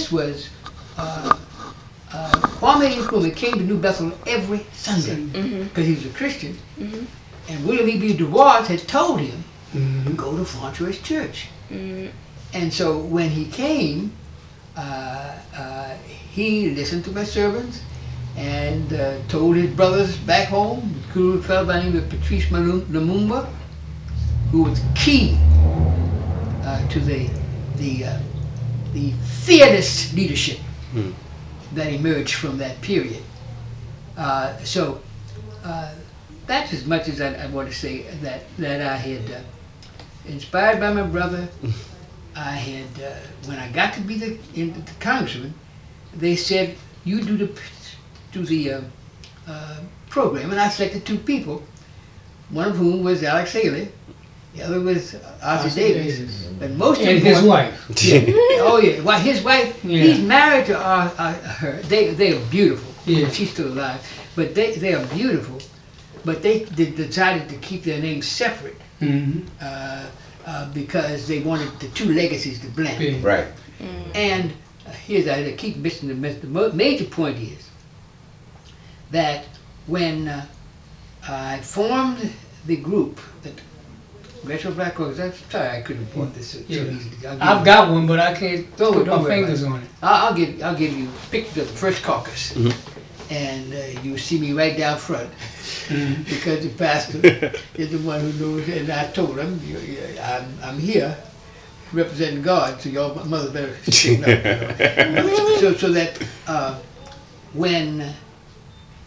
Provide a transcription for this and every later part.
this was Kwame Nkrumah came to New Bethel every Sunday because he was a Christian, and William E.B. Du Bois had told him to go to Fontroy's church. And so when he came, he listened to my sermons and told his brothers back home, including a fellow by the name of Patrice Lumumba, who was key to the fearless leadership that emerged from that period. So that's as much as I want to say that I had, inspired by my brother, I had, when I got to be the congressman, they said, you do the program, and I selected 2 people, one of whom was Alex Haley, the other was Ossie Davis. But most and his wife. Yeah. Oh yeah, well, his wife, he's married to her. They are beautiful. Yeah. She's still alive, but they are beautiful. But they decided to keep their names separate because they wanted the 2 legacies to blend. Right. And here's I keep missing the major point is that when I formed the group that Retro Black Organization. I'm sorry I couldn't report this so easily. I've got one, but I can't put my fingers on it. I'll give you pictures of the first caucus, and you'll see me right down front because the pastor is the one who knows. And I told him, I'm here representing God, so your mother better straighten up. So that when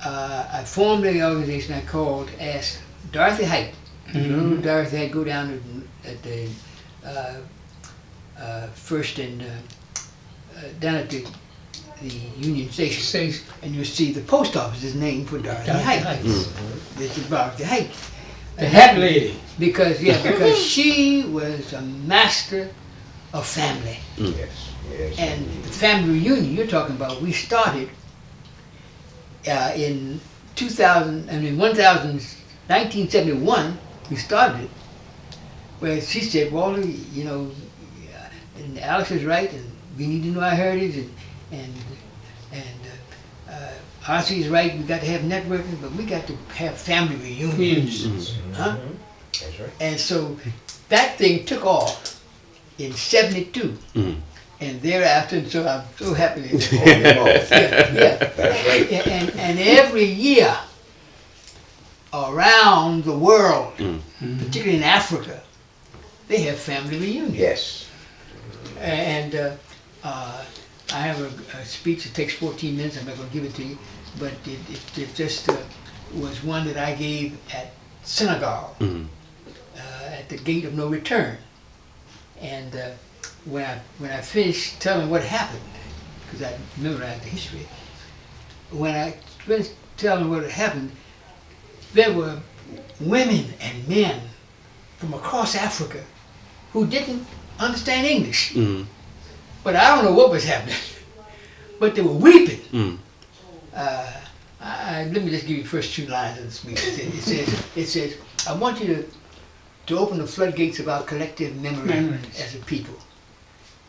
I formed the organization, I asked Dorothy Height. Dorothy had go down at the first and down at the Union Station, and you'll see the post office is named for Dorothy Height. This is Dorothy Height, the hat lady. Because she was a master of family. Yes. And the family reunion you're talking about, we started in 1971. We started it, where she said, Walter, and Alex is right, and we need to know our heritage, and Ossie's right, we got to have networking, but we got to have family reunions. Huh? That's right. And so that thing took off in 72. And thereafter, and so I'm so happy that yeah. That's right. And every year, around the world, particularly in Africa, they have family reunions. Yes. And I have a speech that takes 14 minutes. I'm not going to give it to you, but it just was one that I gave at Senegal, at the Gate of No Return. And when I finished telling what happened, because I memorized the history, when I finished telling what had happened, there were women and men from across Africa who didn't understand English. But I don't know what was happening. But they were weeping. Let me just give you the first 2 lines of the speech. It says, I want you to open the floodgates of our collective memory as a people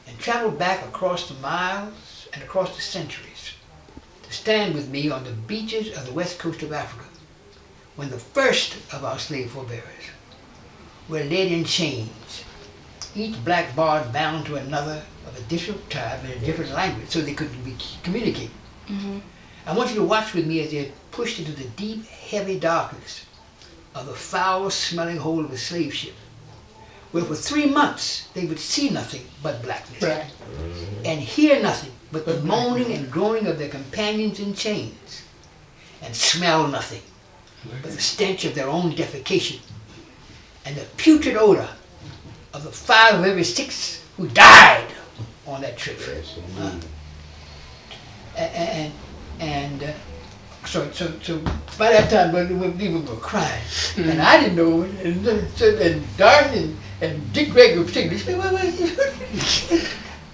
and travel back across the miles and across the centuries to stand with me on the beaches of the west coast of Africa, when the first of our slave forebearers were led in chains, each black bard bound to another of a different tribe and a different language, so they could communicate. I want you to watch with me as they're pushed into the deep, heavy darkness of the foul-smelling hold of a slave ship, where for 3 months they would see nothing but blackness, and hear nothing but the moaning and groaning of their companions in chains, and smell nothing but the stench of their own defecation and the putrid odor of the 5 of every 6 who died on that trip. So by that time, we were crying, and I didn't know. And Darcy and Dick Gregory particularly,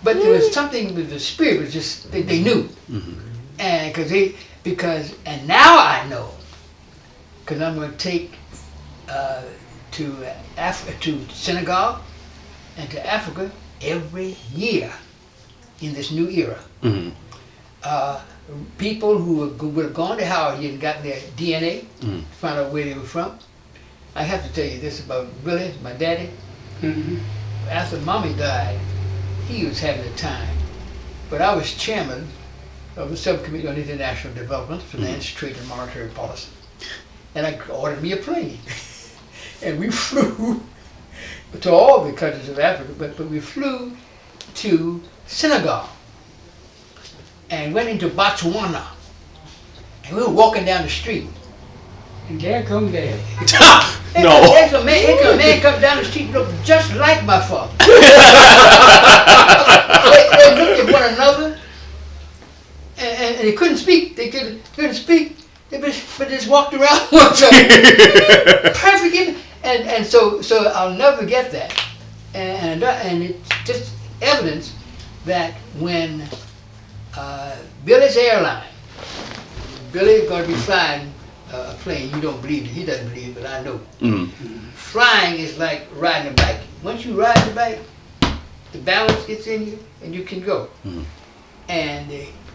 but there was something with the spirit was just they knew, and because now I know. Because I'm going to take to Senegal and to Africa every year in this new era. Mm-hmm. People who would have gone to Howard and gotten their DNA, found out where they were from. I have to tell you this about Billy, my daddy. After Mommy died, he was having a time. But I was chairman of the Subcommittee on International Development, Finance, Trade, and Monetary Policy. And I ordered me a plane. And we flew to all the countries of Africa, but we flew to Senegal and went into Botswana. And we were walking down the street. And there come Dad. No. There's a man comes down the street, looked just like my father. They looked at one another, and they couldn't speak. They couldn't speak. They just walked around one time. Perfect. And so I'll never forget that. And it's just evidence that when Billy's airline, Billy's going to be flying a plane. You don't believe it. He doesn't believe it, but I know. Flying is like riding a bike. Once you ride the bike, the balance gets in you, and you can go. And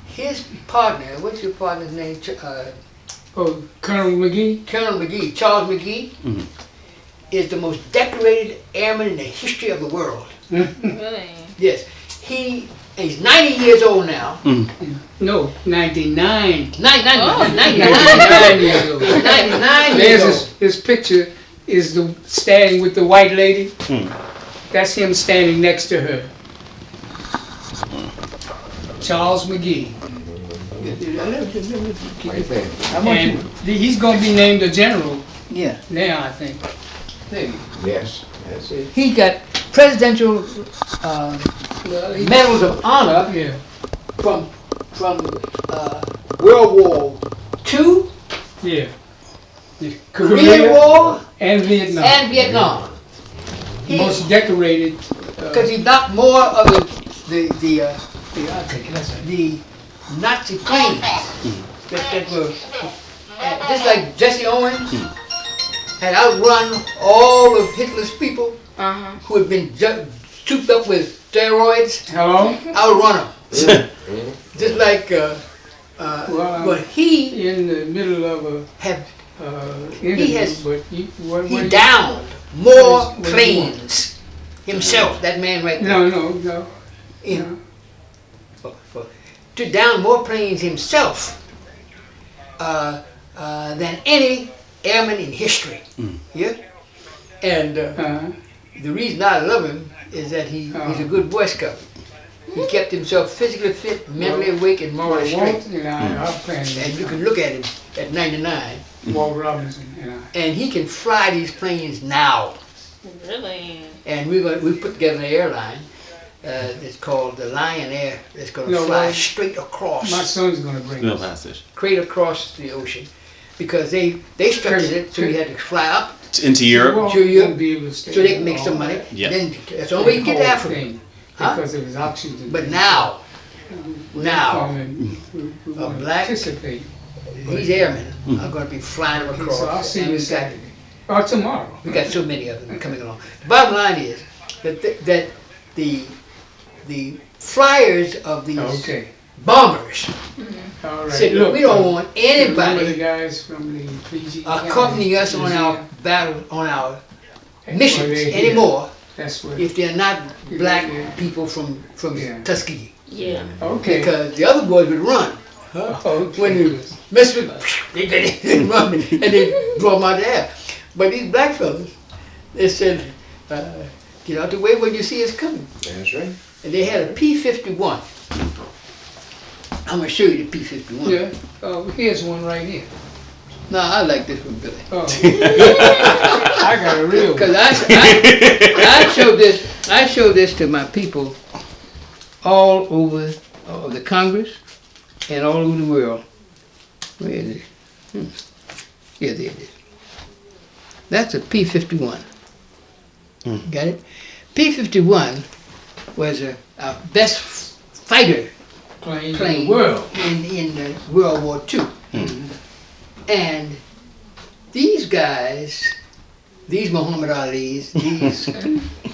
his partner, what's your partner's name? Colonel McGee? Colonel McGee, Charles McGee, is the most decorated airman in the history of the world. Really? Yes. He's 90 years old now. No, 99. 99 years old. 99 years There's old. his picture is standing with the white lady. That's him standing next to her. Charles McGee. Right there. And he's going to be named a general Yeah. now, I think. Yes, that's it. He got presidential medals of honor Yeah. from World War II, Yeah. The Korean War, and Vietnam. and Vietnam. Most decorated. Because he knocked more of the Nazi planes that were just like Jesse Owens had outrun all of Hitler's people who had been souped up with steroids. Hello? Outrun them. Just like, but he In the middle of a had interview, has- but he downed more planes himself. That man right there. No. In- to down more planes himself than any airman in history. Yeah? And the reason I love him is that he's a good Boy Scout. He kept himself physically fit, mentally awake, and morally straight. And you can look at him at 99. Walt Robinson And he can fly these planes now. Really? And we put together an airline. It's called the Lion Air. It's going to fly straight across. My son's going to bring No it. passage. Straight across the ocean, because they structured it so you had to fly up Into Europe. to Europe Won't be able to stay so they can there make some all money. night. Yeah. Then that's the only way you get to Whole Africa. thing, Huh? Because of his oxygen. But now, we a black- participate. these airmen are going to be flying So I'll across. see And you we've got, Saturday. Or tomorrow. we got so many of them coming along. The bottom line is that the flyers of these Okay. bombers All right. said, look, we don't want Remember the anybody guys from the PG accompanying us on our battle, on our missions anymore That's what. if they're not black Yeah. people from Yeah. Tuskegee. Yeah. Okay. Because the other boys would run. Okay. When you mess with they get in and run and they draw them out of the air. But these black fellas, they said, get out the way when you see us coming. That's right. And they had a P-51. I'm going to show you the P-51. Yeah. Oh, here's one right here. No, I like this one, Billy. Oh. I got a real one. Because I showed this to my people all over the Congress and all over the world. Where is it? Here, there it is. That's a P-51. Got it? P-51 was our best fighter Plane plane in the world. in World War II. And these guys these Muhammad Ali's, these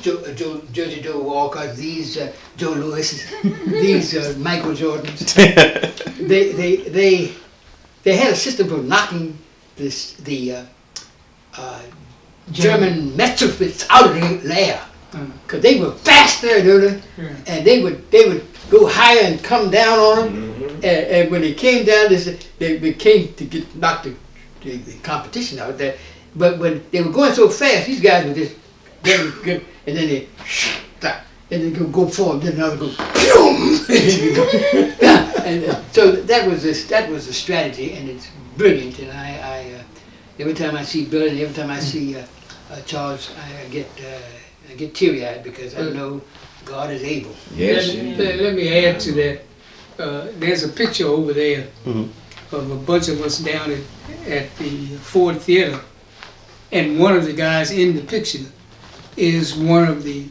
Georgia Joe Walkers, these Joe Lewis's, these Michael Jordans. They had a system for knocking the German Metzgerfits out of the air, because they were faster, and they would go higher and come down on them. And when they came down, they came to knock the competition out there. But when they were going so fast, these guys were just very good, and then they stop, and then go forward, then another go, and so that was the strategy, and it's brilliant. And I every time I see Bill, and every time I see Charles, I get teary-eyed, because I know God is able. Yes. Let me add to that. There's a picture over there of a bunch of us down at the Ford Theater, and one of the guys in the picture is one of the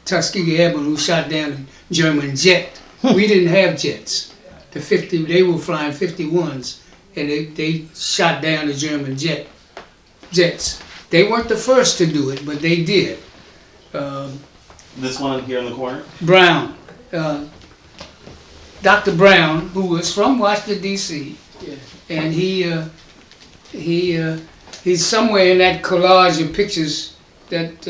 Tuskegee Airmen who shot down a German jet. We didn't have jets. They were flying 51s, and they shot down the German jets. They weren't the first to do it, but they did. This one here in the corner? Brown, Dr. Brown, who was from Washington, D.C., and he's somewhere in that collage of pictures that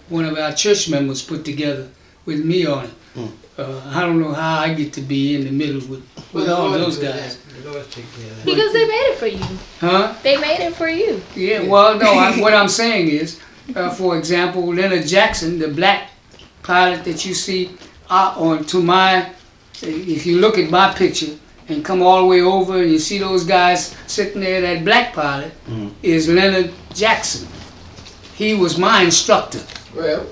one of our church members put together with me on it. I don't know how I get to be in the middle with all those guys. Because they made it for you. Huh? They made it for you. Yeah, well, no, what I'm saying is, for example, Leonard Jackson, the black pilot that you see if you look at my picture and come all the way over and you see those guys sitting there, that black pilot is Leonard Jackson. He was my instructor. Well,